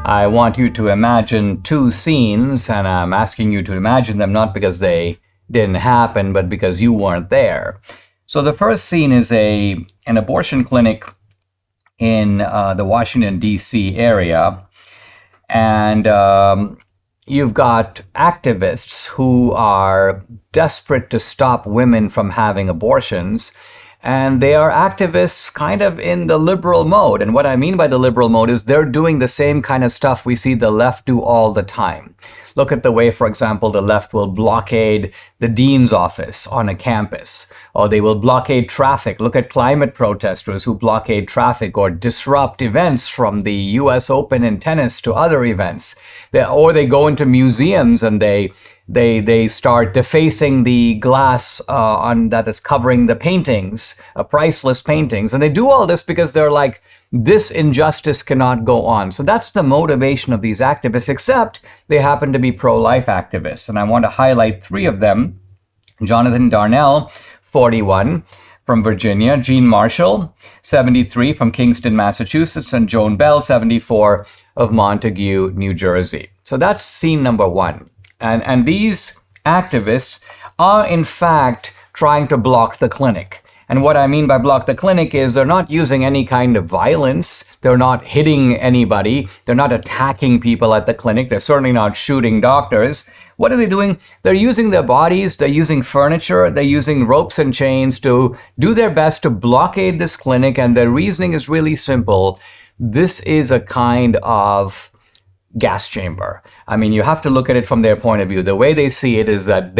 I want you to imagine two scenes, and I'm asking you to imagine them not because they didn't happen, but because you weren't there. So the first scene is an abortion clinic in the Washington, D.C. area. And you've got activists who are desperate to stop women from having abortions. And they are activists kind of in the liberal mode. And what I mean by the liberal mode is they're doing the same kind of stuff we see the left do all the time. Look at the way, for example, the left will blockade the dean's office on a campus, or they will blockade traffic. Look at climate protesters who blockade traffic or disrupt events from the US Open in tennis to other events. Or they go into museums and they start defacing the glass that is covering the paintings, priceless paintings. And they do all this because they're like, this injustice cannot go on. So that's the motivation of these activists, except they happen to be pro-life activists. And I want to highlight three of them. Jonathan Darnell, 41, from Virginia. Jean Marshall, 73, from Kingston, Massachusetts. And Joan Bell, 74, of Montague, New Jersey. So that's scene number one. And these activists are, in fact, trying to block the clinic. And what I mean by block the clinic is they're not using any kind of violence. They're not hitting anybody. They're not attacking people at the clinic. They're certainly not shooting doctors. What are they doing? They're using their bodies. They're using furniture. They're using ropes and chains to do their best to blockade this clinic. And their reasoning is really simple. This is a kind of gas chamber. I mean, you have to look at it from their point of view. The way they see it is that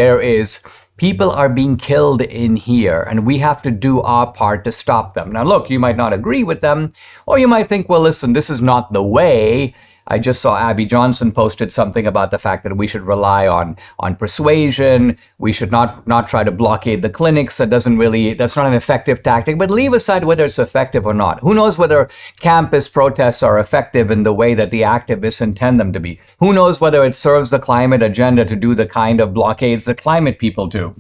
people are being killed in here, and we have to do our part to stop them. Now, look, you might not agree with them, or you might think, well, listen, this is not the way. I just saw Abby Johnson posted something about the fact that we should rely on persuasion. We should not try to blockade the clinics. That's not an effective tactic. But leave aside whether it's effective or not. Who knows whether campus protests are effective in the way that the activists intend them to be? Who knows whether it serves the climate agenda to do the kind of blockades that climate people do?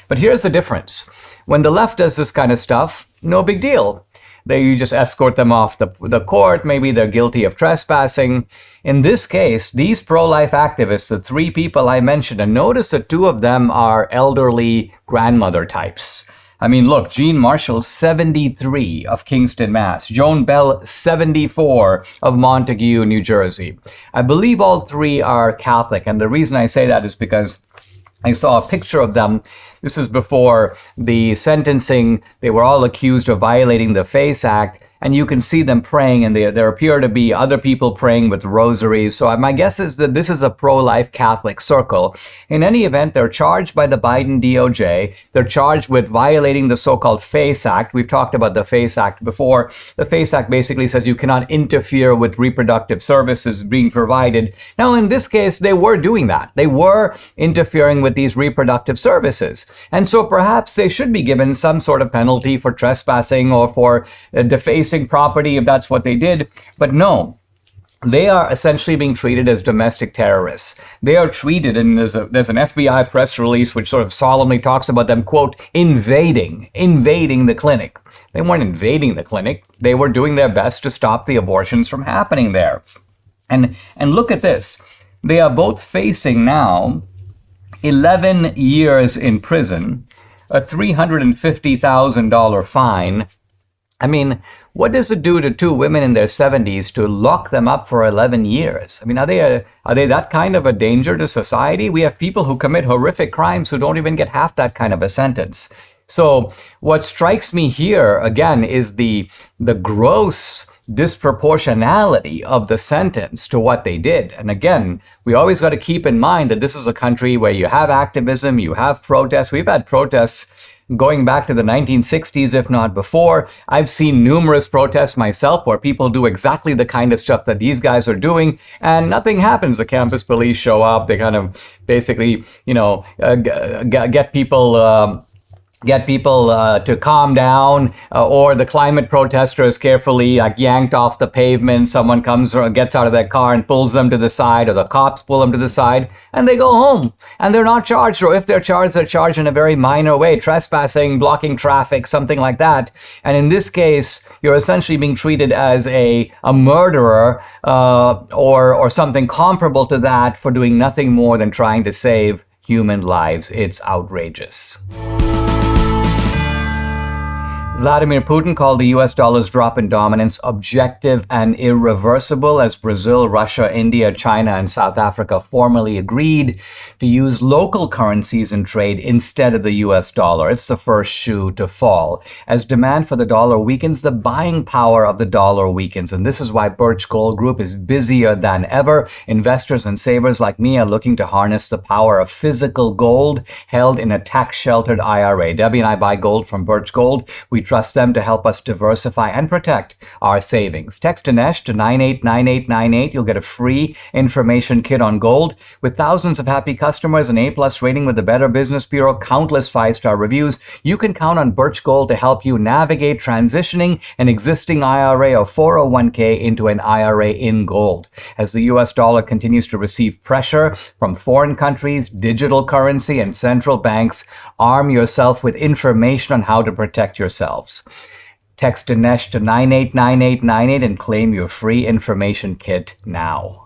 But here's the difference. When the left does this kind of stuff, no big deal. You just escort them off the court. Maybe they're guilty of trespassing. In this case, these pro-life activists, the three people I mentioned, and notice that two of them are elderly grandmother types. I mean, look, Jean Marshall, 73, of Kingston, Mass. Joan Bell, 74, of Montague, New Jersey. I believe all three are Catholic. And the reason I say that is because I saw a picture of them. This is before the sentencing. They were all accused of violating the FACE Act. And you can see them praying, and there appear to be other people praying with rosaries. So my guess is that this is a pro-life Catholic circle. In any event, they're charged by the Biden DOJ. They're charged with violating the so-called FACE Act. We've talked about the FACE Act before. The FACE Act basically says you cannot interfere with reproductive services being provided. Now, in this case, they were doing that. They were interfering with these reproductive services. And so perhaps they should be given some sort of penalty for trespassing or for defacing property if that's what they did. But no, they are essentially being treated as domestic terrorists. They are treated, and there's an FBI press release which sort of solemnly talks about them, quote, invading the clinic. They weren't invading the clinic. They were doing their best to stop the abortions from happening there. And look at this. They are both facing now 11 years in prison, a $350,000 fine. I mean, what does it do to two women in their 70s to lock them up for 11 years? I mean, are they that kind of a danger to society? We have people who commit horrific crimes who don't even get half that kind of a sentence. So what strikes me here, again, is the gross disproportionality of the sentence to what they did. And again, we always got to keep in mind that this is a country where you have activism, you have protests. We've had protests going back to the 1960s, if not before. I've seen numerous protests myself where people do exactly the kind of stuff that these guys are doing, and nothing happens. The campus police show up. They kind of basically, get people get people to calm down, or the climate protesters carefully yanked off the pavement. Someone comes or gets out of their car and pulls them to the side, or the cops pull them to the side, and they go home. And they're not charged, or if they're charged in a very minor way, trespassing, blocking traffic, something like that. And in this case, you're essentially being treated as a murderer or something comparable to that for doing nothing more than trying to save human lives. It's outrageous. Vladimir Putin called the US dollar's drop in dominance objective and irreversible as Brazil, Russia, India, China, and South Africa formally agreed to use local currencies in trade instead of the US dollar. It's the first shoe to fall. As demand for the dollar weakens, the buying power of the dollar weakens. And this is why Birch Gold Group is busier than ever. Investors and savers like me are looking to harness the power of physical gold held in a tax-sheltered IRA. Debbie and I buy gold from Birch Gold. We trust them to help us diversify and protect our savings. Text Dinesh to 989898. You'll get a free information kit on gold. With thousands of happy customers, an A+ rating with the Better Business Bureau, countless 5-star reviews, you can count on Birch Gold to help you navigate transitioning an existing IRA or 401k into an IRA in gold. As the US dollar continues to receive pressure from foreign countries, digital currency, and central banks, arm yourself with information on how to protect yourselves. Text Dinesh to 989898 and claim your free information kit now.